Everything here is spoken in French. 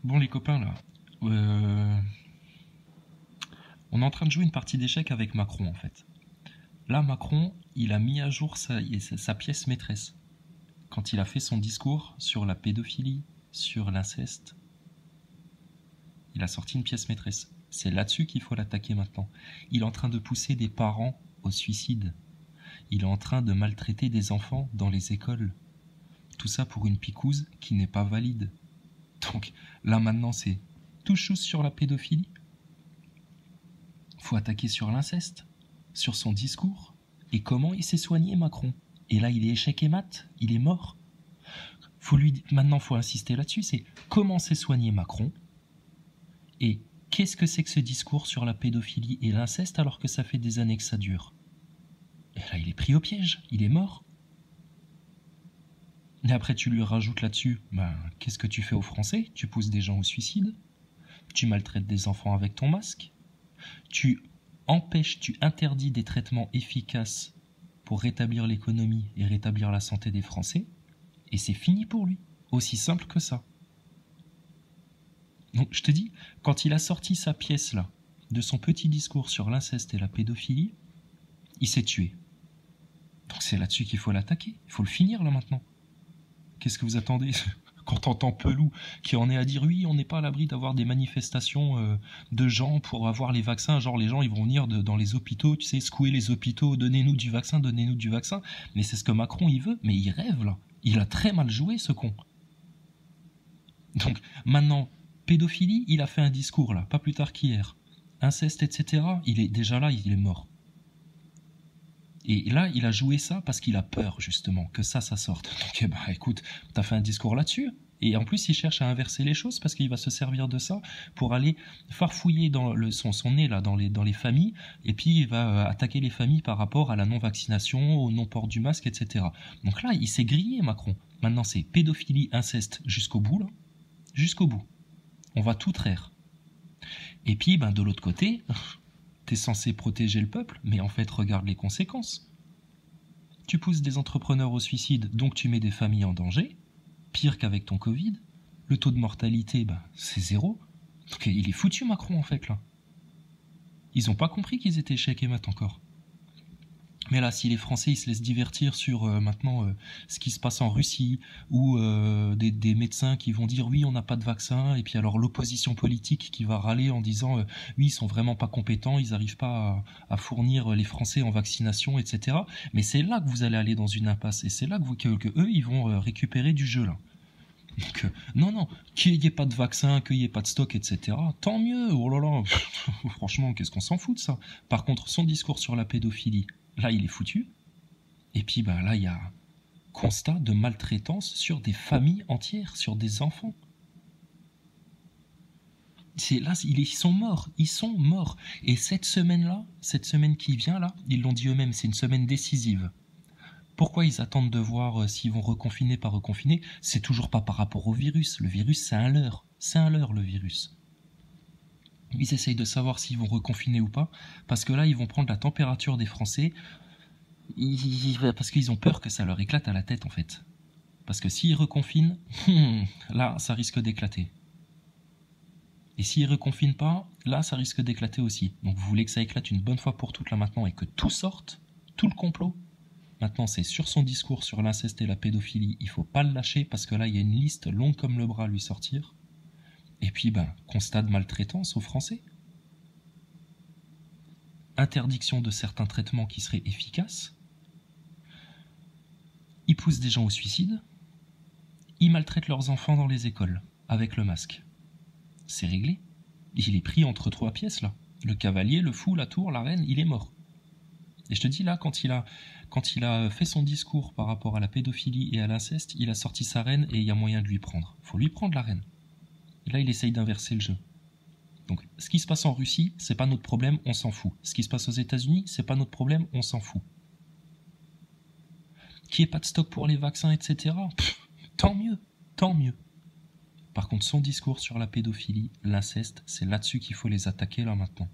Bon, les copains, là, euh, on est en train de jouer une partie d'échecs avec Macron, en fait. Là, Macron, il a mis à jour sa pièce maîtresse. Quand il a fait son discours sur la pédophilie, sur l'inceste, il a sorti une pièce maîtresse. C'est là-dessus qu'il faut l'attaquer maintenant. Il est en train de pousser des parents au suicide. Il est en train de maltraiter des enfants dans les écoles. Tout ça pour une picouse qui n'est pas valide. Donc là maintenant c'est tout chose sur la pédophilie. Faut attaquer sur l'inceste, sur son discours. Et comment il s'est soigné Macron. Et là il est échec et mat, il est mort. Maintenant faut insister là-dessus, c'est comment s'est soigné Macron. Et qu'est-ce que c'est que ce discours sur la pédophilie et l'inceste alors que ça fait des années que ça dure. Et là il est pris au piège, il est mort. Et après tu lui rajoutes là-dessus, qu'est-ce que tu fais aux Français? Tu pousses des gens au suicide, tu maltraites des enfants avec ton masque, tu empêches, tu interdis des traitements efficaces pour rétablir l'économie et rétablir la santé des Français, et c'est fini pour lui. Aussi simple que ça. Donc je te dis, quand il a sorti sa pièce là, de son petit discours sur l'inceste et la pédophilie, il s'est tué. Donc c'est là-dessus qu'il faut l'attaquer, il faut le finir là maintenant. Qu'est-ce que vous attendez? Quand t'entends Pelou qui en est à dire oui, on n'est pas à l'abri d'avoir des manifestations de gens pour avoir les vaccins, genre les gens ils vont venir dans les hôpitaux, tu sais, secouer les hôpitaux, donnez-nous du vaccin, mais c'est ce que Macron il veut, mais il rêve là, il a très mal joué ce con. Donc maintenant, pédophilie, il a fait un discours là, pas plus tard qu'hier, inceste etc, il est déjà là, il est mort. Et là, il a joué ça parce qu'il a peur, justement, que ça sorte. Donc, écoute, t'as fait un discours là-dessus. Et en plus, il cherche à inverser les choses parce qu'il va se servir de ça pour aller farfouiller dans son nez là, dans les familles. Et puis, il va attaquer les familles par rapport à la non-vaccination, au non-port du masque, etc. Donc là, il s'est grillé, Macron. Maintenant, c'est pédophilie, inceste jusqu'au bout, là. Jusqu'au bout. On va tout traire. Et puis, de l'autre côté... T'es censé protéger le peuple, mais en fait, regarde les conséquences. Tu pousses des entrepreneurs au suicide, donc tu mets des familles en danger. Pire qu'avec ton Covid. Le taux de mortalité, c'est 0. Donc il est foutu, Macron, en fait, là. Ils ont pas compris qu'ils étaient échecs et mat encore. Mais là, si les Français ils se laissent divertir sur maintenant ce qui se passe en Russie, ou des médecins qui vont dire oui, on n'a pas de vaccin, et puis alors l'opposition politique qui va râler en disant oui, ils sont vraiment pas compétents, ils n'arrivent pas à fournir les Français en vaccination, etc. Mais c'est là que vous allez aller dans une impasse, et c'est là que eux, ils vont récupérer du jeu, là. Donc, non, qu'il n'y ait pas de vaccin, qu'il n'y ait pas de stock, etc. Tant mieux, oh là là, franchement, qu'est-ce qu'on s'en fout de ça. Par contre, son discours sur la pédophilie, là, il est foutu. Et puis, là, il y a constat de maltraitance sur des familles entières, sur des enfants. Là, ils sont morts. Ils sont morts. Et cette semaine-là, cette semaine qui vient, là, ils l'ont dit eux-mêmes, c'est une semaine décisive. Pourquoi ils attendent de voir s'ils vont reconfiner, pas reconfiner? C'est toujours pas par rapport au virus. Le virus, c'est un leurre. C'est un leurre, le virus. Ils essayent de savoir s'ils vont reconfiner ou pas, parce que là, ils vont prendre la température des Français, parce qu'ils ont peur que ça leur éclate à la tête, en fait. Parce que s'ils reconfinent, là, ça risque d'éclater. Et s'ils reconfinent pas, là, ça risque d'éclater aussi. Donc vous voulez que ça éclate une bonne fois pour toutes, là, maintenant, et que tout sorte, tout le complot. Maintenant, c'est sur son discours sur l'inceste et la pédophilie, il faut pas le lâcher, parce que là, il y a une liste longue comme le bras à lui sortir. Et puis, constat de maltraitance aux Français. Interdiction de certains traitements qui seraient efficaces. Ils poussent des gens au suicide. Ils maltraitent leurs enfants dans les écoles, avec le masque. C'est réglé. Il est pris entre 3 pièces, là. Le cavalier, le fou, la tour, la reine, il est mort. Et je te dis, là, quand il a fait son discours par rapport à la pédophilie et à l'inceste, il a sorti sa reine et il y a moyen de lui prendre. Faut lui prendre la reine. Et là, il essaye d'inverser le jeu. Donc, ce qui se passe en Russie, c'est pas notre problème, on s'en fout. Ce qui se passe aux États-Unis, c'est pas notre problème, on s'en fout. Qu'il n'y ait pas de stock pour les vaccins, etc. Tant mieux, tant mieux. Par contre, son discours sur la pédophilie, l'inceste, c'est là-dessus qu'il faut les attaquer, là, maintenant.